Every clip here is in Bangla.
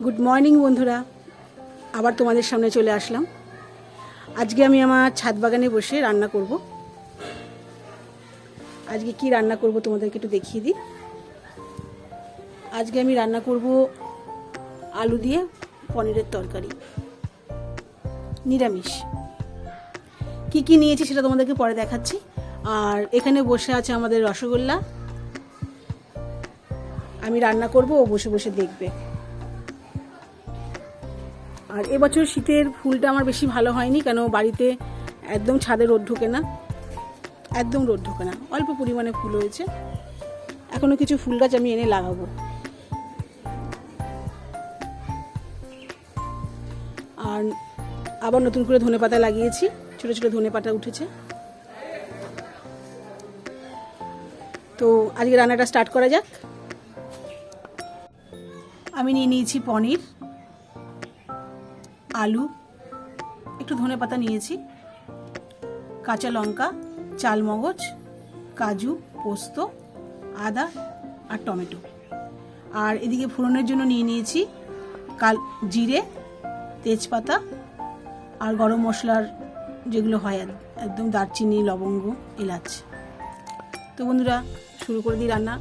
গুড মর্নিং বন্ধুরা, আবার তোমাদের সামনে চলে আসলাম। আজকে আমি আমার ছাদ বাগানে বসে রান্না করব। আজকে কি রান্না করব তোমাদেরকে একটু দেখিয়ে দিই। আজকে আমি রান্না করব আলু দিয়ে পনিরের তরকারি, নিরামিষ। কি কি নিয়েছি সেটা তোমাদেরকে পরে দেখাচ্ছি। আর এখানে বসে আছে আমাদের রসগোল্লা। আমি রান্না করব, ও বসে বসে দেখবে। আর এবছর শীতের ফুলটা আমার বেশি ভালো হয়নি, কেন বাড়িতে একদম ছাদে রোদ ঢোকে না, একদম রোদ ঢোকে না, অল্প পরিমাণে ফুল হয়েছে। এখনও কিছু ফুল গাছ আমি এনে লাগাবো। আর আবার নতুন করে ধনেপাতা লাগিয়েছি, ছোটো ছোটো ধনেপাতা উঠেছে। তো আজকে রান্নাটা স্টার্ট করা যাক। আমি নিয়ে নিয়েছি পনির, আলু, একটু ধনেপাতা নিয়েছি, কাঁচা লঙ্কা, চালমগজ, কাজু, পোস্ত, আদা আর টমেটো। আর এদিকে ফোড়নের জন্য নিয়ে নিয়েছি জিরে, তেজপাতা আর গরম মশলার যেগুলো হয় একদম, দারচিনি, লবঙ্গ, এলাচ। তো বন্ধুরা, শুরু করে দিই রান্না।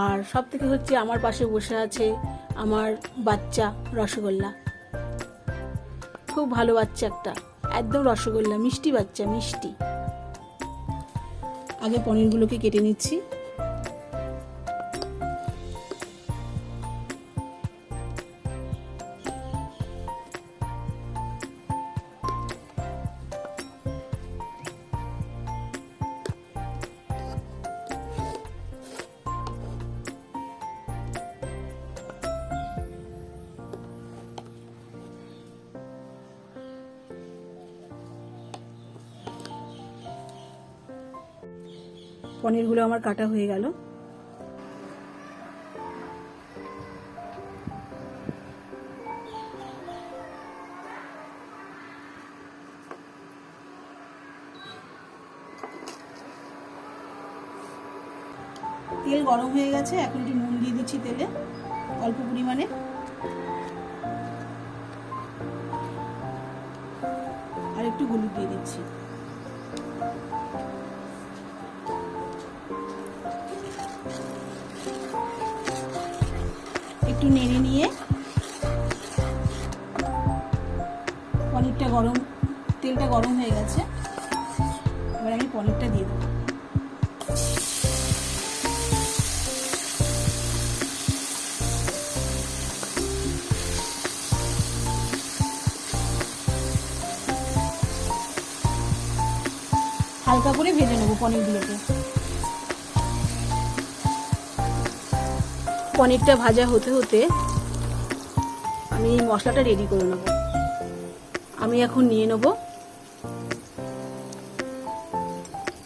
আর সব থেকে হচ্ছে আমার পাশে বসে আছে আমার বাচ্চা রসগোল্লা। খুব ভালো বাচ্চা একটা, একদম রসগোল্লা, মিষ্টি বাচ্চা, মিষ্টি। আগে পনিরগুলোকে কেটে নিচ্ছি। পনিরগুলো আমার কাটা হয়ে গেল। তেল গরম হয়ে গেছে, এখন একটু নুন দিয়ে দিচ্ছি তেলে, অল্প পরিমাণে। আর একটু হলুদ দিয়ে দিচ্ছি। একটু নেড়ে নিয়ে পনিরটা তেলটা গরম হয়ে গেছে, এবার আমি পনিরটা দিয়ে দেবো। হালকা করে ভেজে নেবো পনিরগুলোকে। পনিরটা ভাজা হতে হতে আমি মশলাটা রেডি করে নেব। আমি এখন নিয়ে নেব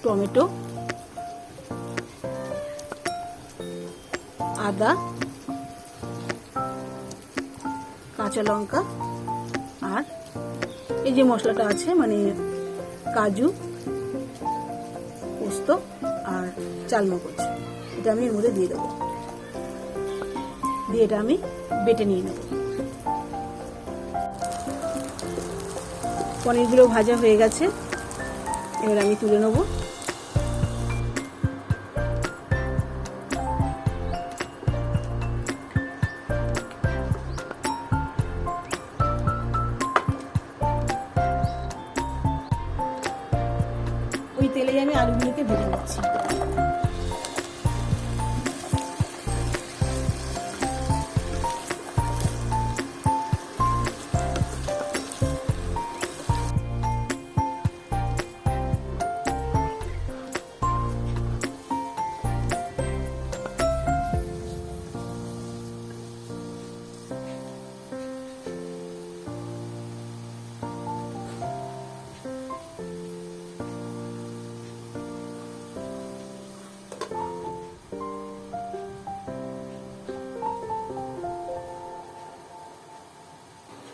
টমেটো, আদা, কাঁচা লঙ্কা, আর এই যে মশলাটা আছে, মানে কাজু, পোস্ত আর চালমগজ, এটা আমি এর মধ্যে দিয়ে দেবো। দিয়ে এটা আমি বেটে নিয়ে নেব। পনিরগুলো ভাজা হয়ে গেছে, এবার আমি তুলে নেব। ওই তেলেই আমি আলুগুলোকে ভেজে নিচ্ছি।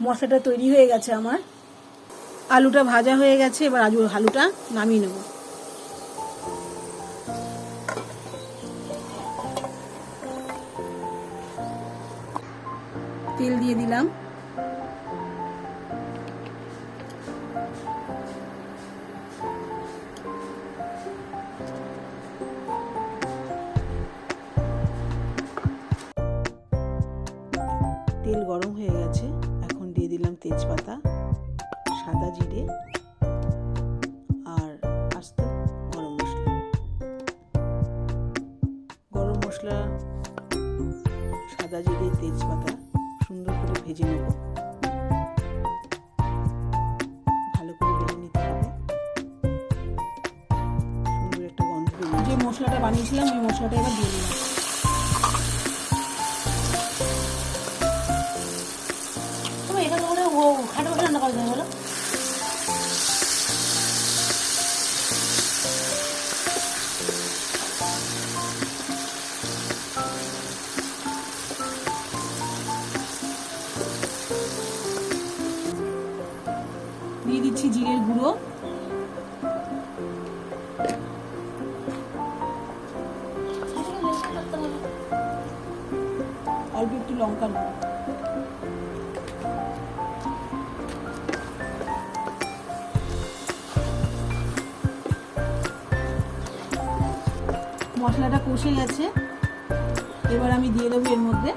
মশলাটা তৈরি হয়ে গেছে আমার, আলুটা ভাজা হয়ে গেছে। এবার আলুটা নামিয়ে নেব। তেল দিয়ে দিলাম। তেল গরম হয়ে গেছে, এখন দিয়ে দিলাম তেজপাতা, সাদা জিরে আর আস্ত গরম মশলা। গরম মশলা, সাদা জিরে, তেজপাতা সুন্দর করে ভেজে নেব। ভালো করে ভেজে নিতে হবে। সুন্দর একটা গন্ধ বেরিয়ে যে মশলাটা বানিয়েছিলাম ওই মশলাটা এবার দিয়ে দিলাম। খাটো মশলা রান্না করে দেবো বলো। দিয়ে দিচ্ছি জিরের গুঁড়ো, অল্প একটু লঙ্কার গুঁড়ো, মশলাটা কষে গেছে। এবার আমি দিয়ে দেবো এর মধ্যে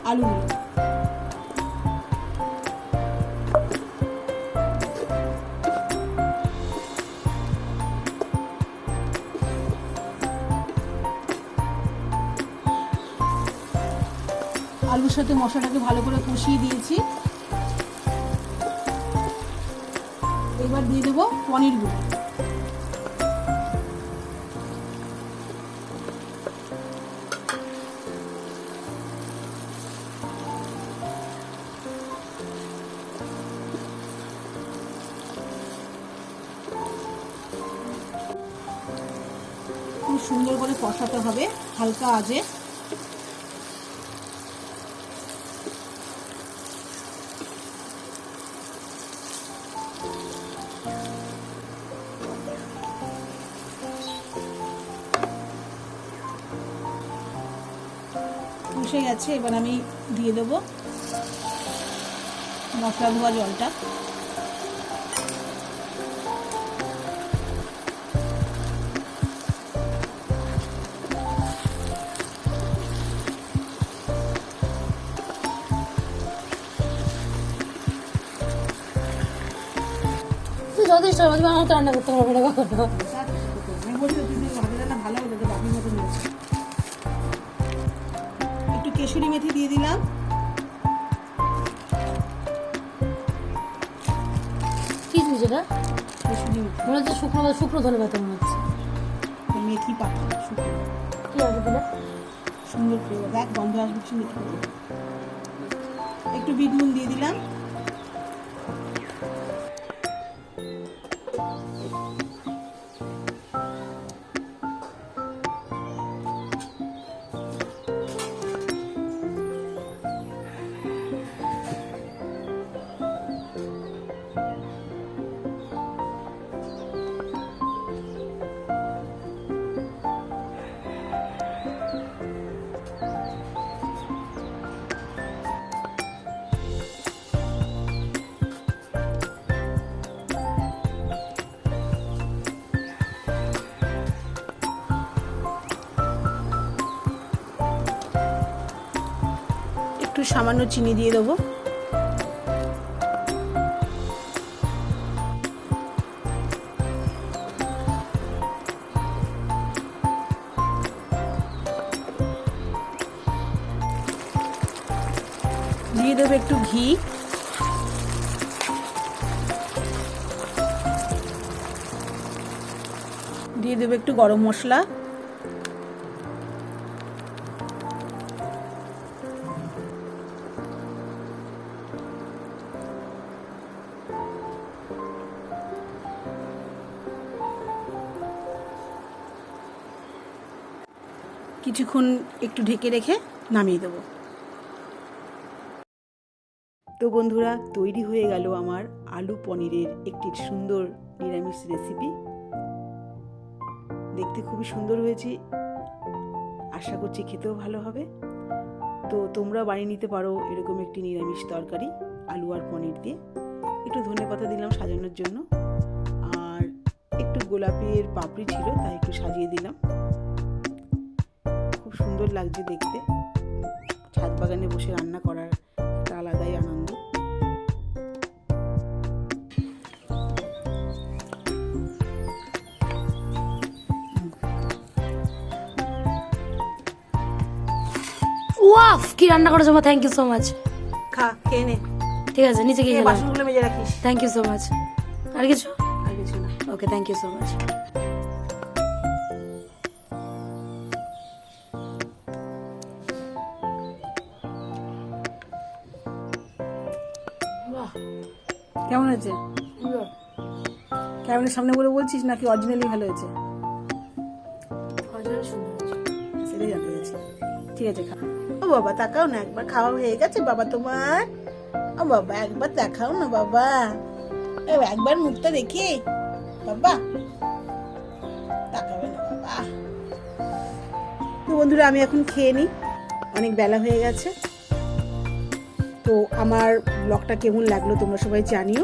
আলুগুলো। আলুর সাথে মশলাটাকে ভালো করে কষিয়ে দিয়েছি। এবার দিয়ে দেবো পনির গুঁড়ো। খুব সুন্দর করে কষাতে হবে হালকা আঁচে। কষে গেছে, এবার আমি দিয়ে দেবো মশলা ধোয়া জলটা। যথেষ্ট আমার তো রান্না করতে পারবো না কখনো। একটু কেশরি মেথি দিয়ে দিলাম। কি দিয়েছে এটা? কেশরি মেথি মনে হচ্ছে শুকনো ধনে পাতা মনে হচ্ছে। মেথি পাতা শুকনো কি হবে দিলে সুন্দর ফ্লেভার, দেখ গন্ধ আসবে। মেথি একটু বিট নুন দিয়ে দিলাম। একটু সামান্য চিনি দিয়ে দেবো। দিয়ে দেবো একটু ঘি। দিয়ে দেবো একটু গরম মশলা। কিছুক্ষণ একটু ঢেকে রেখে নামিয়ে দেবো। তো বন্ধুরা, তৈরি হয়ে গেল আমার আলু পনিরের একটি সুন্দর নিরামিষ রেসিপি। দেখতে খুবই সুন্দর হয়েছে, আশা করছি খেতেও ভালো হবে। তো তোমরা বানিয়ে নিতে পারো এরকম একটি নিরামিষ তরকারি আলু আর পনির দিয়ে। একটু ধনেপাতা দিলাম সাজানোর জন্য, আর একটু গোলাপের পাপড়ি ছিল তাই একটু সাজিয়ে দিলাম। খুব সুন্দর লাগছে দেখতে। ছাদ বাগানে বসে রান্না করার একটা আলাদাই আনন্দ। ওয়াফ, কি রান্না করেছো মা, থ্যাংক ইউ সো মাচ। খা, খেয়ে নে। ঠিক আছে, নিচে গিয়ে খেলাম। বাসনগুলো মেজে রাখিস। Thank you so much. আর কিছু? আর কিছু না। Okay, thank you so much. কেমন হয়েছে? ক্যামেরার সামনে বলে বলছিস নাকি অরিজিনালি ভালো হয়েছে? সেটাই জানতে চাইছি। ঠিক আছে, খা। ও বাবা তাকাও না একবার, খাওয়া হয়ে গেছে বাবা তোমার? ও বাবা একবার দেখাও না বাবা, একবার মুখটা দেখি বাবা, তাকাবে না বাবা। তো বন্ধুরা আমি এখন খেয়ে নিই, অনেক বেলা হয়ে গেছে। তো আমার ব্লগটা কেমন লাগলো তোমরা সবাই জানিও।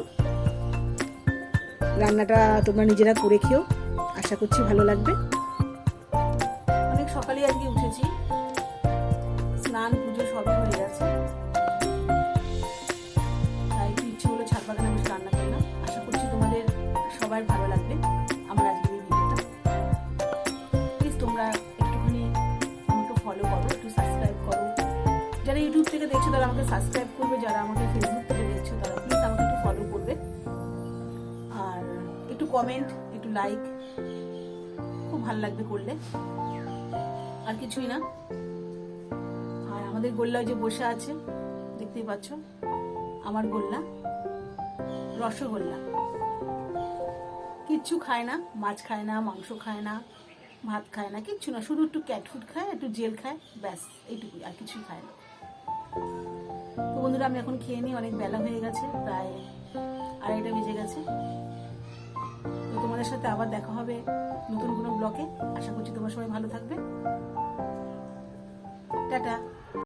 রান্নাটা তোমরা নিজেরা করে খেও, আশা করছি ভালো লাগবে। অনেক সকালে আজকে উঠেছি, স্নান পুজো সবই হয়ে গেছে, তাই একটু ইচ্ছে হলো ছাদ বাগানে বসে রান্না করলাম। আশা করছি তোমাদের সবার ভালো লাগবে আমার আজকের এই ভিডিওটা। প্লিজ তোমরা একটুখানি আমাকে ফলো করো, একটু সাবস্ক্রাইব করো। যারা ইউটিউব থেকে দেখছো তারা আমাকে সাবস্ক্রাইব করবে, যারা আমাকে ফেসবুক থেকে দেখছো তারা প্লিজ আমাকে একটু ফলো করবে, আর একটু কমেন্ট, একটু লাইক, খুব ভালো লাগবে করলে। আর কিছুই না। আর আমাদের গোল্লা যে বসে আছে দেখতেই পাচ্ছ, আমার গোল্লা রসগোল্লা, কিচ্ছু খায় না, মাছ খায় না, মাংস খায় না, ভাত খায় না, কিচ্ছু না, শুধু একটু ক্যাট ফুড খায়, একটু জেল খায়, ব্যাস এইটুকুই, আর কিছুই খায় না। তো বন্ধুরা আমি এখন খেয়ে নিই, অনেক বেলা হয়ে গেছে, প্রায় 2:30 বেজে গেছে। তো তোমাদের সাথে আবার দেখা হবে নতুন কোনো ব্লগে। আশা করছি তোমরা সবাই ভালো থাকবে। টাটা।